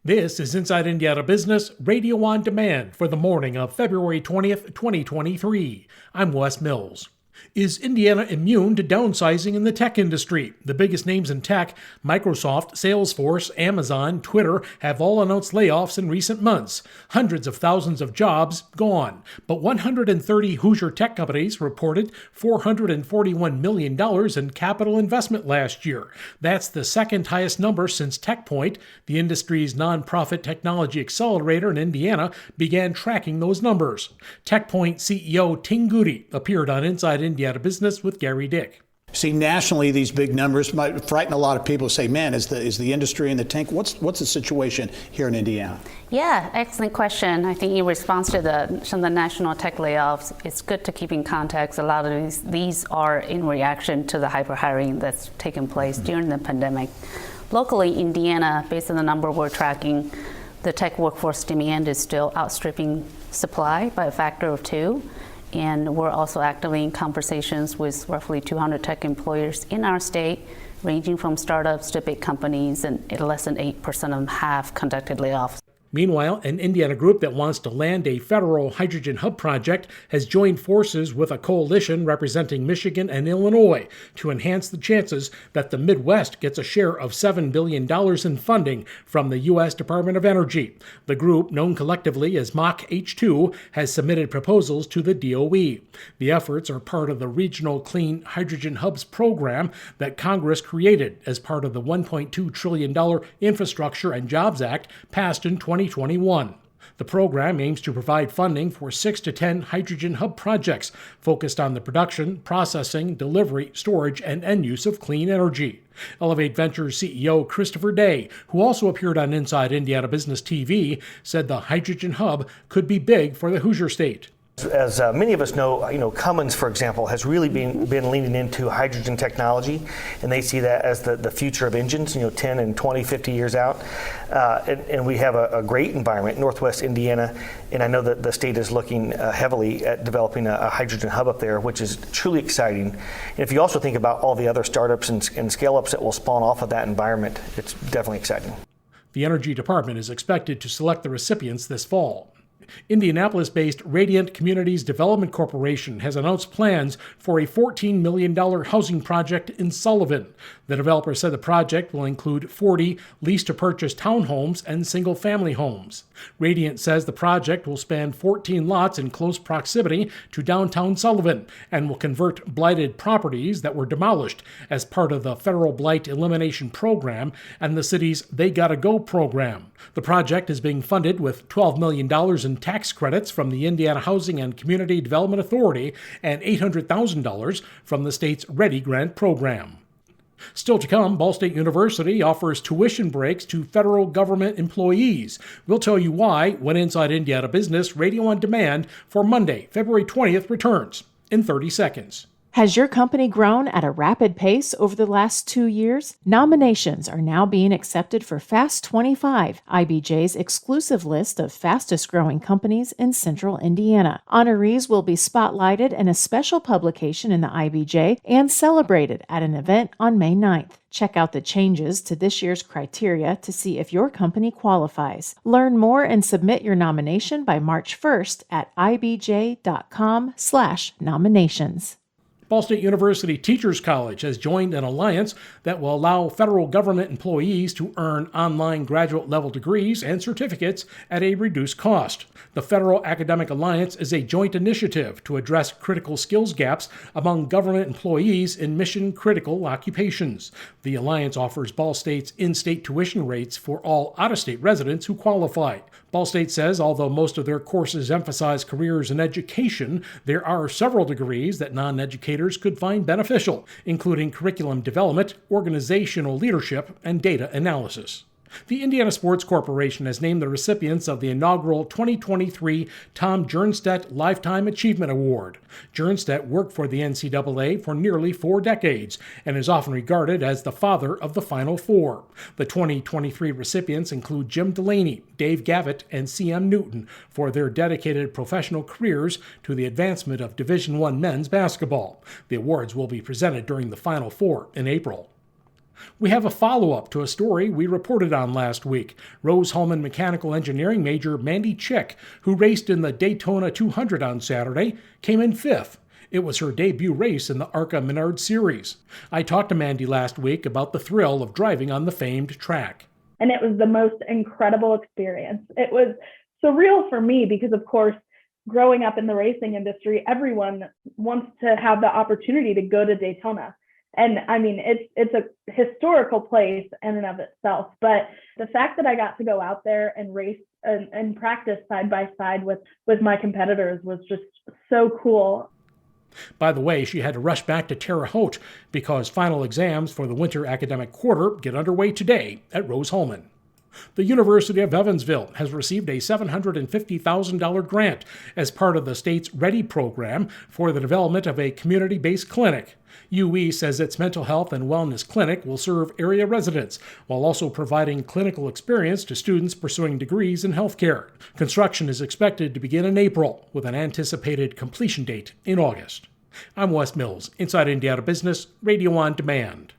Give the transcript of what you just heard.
This is Inside Indiana Business, Radio on Demand for the morning of February 20th, 2023. I'm Wes Mills. Is Indiana immune to downsizing in the tech industry? The biggest names in tech, Microsoft, Salesforce, Amazon, Twitter, have all announced layoffs in recent months. Hundreds of thousands of jobs gone. But 130 Hoosier tech companies reported $441 million in capital investment last year. That's the second highest number since TechPoint, the industry's nonprofit technology accelerator in Indiana, began tracking those numbers. TechPoint CEO Ting Goody appeared on Inside Indiana Business with Gary Dick. See, nationally, these big numbers might frighten a lot of people. Say, man, is the industry in the tank? What's the situation here in Indiana? Yeah, excellent question. I think in response to some of the national tech layoffs, it's good to keep in context. A lot of these are in reaction to the hyper hiring that's taken place during the pandemic. Locally, Indiana, based on the number we're tracking, the tech workforce demand is still outstripping supply by a factor of 2. And we're also actively in conversations with roughly 200 tech employers in our state, ranging from startups to big companies, and less than 8% of them have conducted layoffs. Meanwhile, an Indiana group that wants to land a federal hydrogen hub project has joined forces with a coalition representing Michigan and Illinois to enhance the chances that the Midwest gets a share of $7 billion in funding from the U.S. Department of Energy. The group, known collectively as Mach H2, has submitted proposals to the DOE. The efforts are part of the Regional Clean Hydrogen Hubs program that Congress created as part of the $1.2 trillion Infrastructure and Jobs Act passed in 2021. The program aims to provide funding for 6 to 10 hydrogen hub projects focused on the production, processing, delivery, storage, and end use of clean energy. Elevate Ventures CEO Christopher Day, who also appeared on Inside Indiana Business TV, said the hydrogen hub could be big for the Hoosier State. As many of us know, Cummins, for example, has really been leaning into hydrogen technology, and they see that as the future of engines, 10 and 20, 50 years out. And we have a great environment in Northwest Indiana, and I know that the state is looking heavily at developing a hydrogen hub up there, which is truly exciting. And if you also think about all the other startups and scale-ups that will spawn off of that environment, it's definitely exciting. The Energy Department is expected to select the recipients this fall. Indianapolis-based Radiant Communities Development Corporation has announced plans for a $14 million housing project in Sullivan. The developer said the project will include 40 lease-to-purchase townhomes and single-family homes. Radiant says the project will span 14 lots in close proximity to downtown Sullivan and will convert blighted properties that were demolished as part of the Federal Blight Elimination Program and the city's They Gotta Go program. The project is being funded with $12 million in tax credits from the Indiana Housing and Community Development Authority and $800,000 from the state's Ready Grant program. Still to come, Ball State University offers tuition breaks to federal government employees. We'll tell you why when Inside Indiana Business Radio on Demand for Monday, February 20th returns in 30 seconds. Has your company grown at a rapid pace over the last 2 years? Nominations are now being accepted for Fast 25, IBJ's exclusive list of fastest growing companies in Central Indiana. Honorees will be spotlighted in a special publication in the IBJ and celebrated at an event on May 9th. Check out the changes to this year's criteria to see if your company qualifies. Learn more and submit your nomination by March 1st at ibj.com/nominations. Ball State University Teachers College has joined an alliance that will allow federal government employees to earn online graduate-level degrees and certificates at a reduced cost. The Federal Academic Alliance is a joint initiative to address critical skills gaps among government employees in mission-critical occupations. The alliance offers Ball State's in-state tuition rates for all out-of-state residents who qualify. Ball State says although most of their courses emphasize careers in education, there are several degrees that non-educators could find beneficial, including curriculum development, organizational leadership, and data analysis. The Indiana Sports Corporation has named the recipients of the inaugural 2023 Tom Jernstedt Lifetime Achievement Award. Jernstedt worked for the NCAA for nearly 4 decades and is often regarded as the father of the Final Four. The 2023 recipients include Jim Delaney, Dave Gavitt, and C.M. Newton for their dedicated professional careers to the advancement of Division I men's basketball. The awards will be presented during the Final Four in April. We have a follow-up to a story we reported on last week. Rose-Hulman mechanical engineering major Mandy Chick, who raced in the Daytona 200 on Saturday, came in 5th. It was her debut race in the ARCA Menard Series. I talked to Mandy last week about the thrill of driving on the famed track. And it was the most incredible experience. It was surreal for me because, of course, growing up in the racing industry, everyone wants to have the opportunity to go to Daytona. And I mean, it's a historical place in and of itself. But the fact that I got to go out there and race and practice side by side with my competitors was just so cool. By the way, she had to rush back to Terre Haute because final exams for the winter academic quarter get underway today at Rose-Hulman. The University of Evansville has received a $750,000 grant as part of the state's READY program for the development of a community-based clinic. UE says its mental health and wellness clinic will serve area residents while also providing clinical experience to students pursuing degrees in healthcare. Construction is expected to begin in April with an anticipated completion date in August. I'm Wes Mills, Inside Indiana Business, Radio on Demand.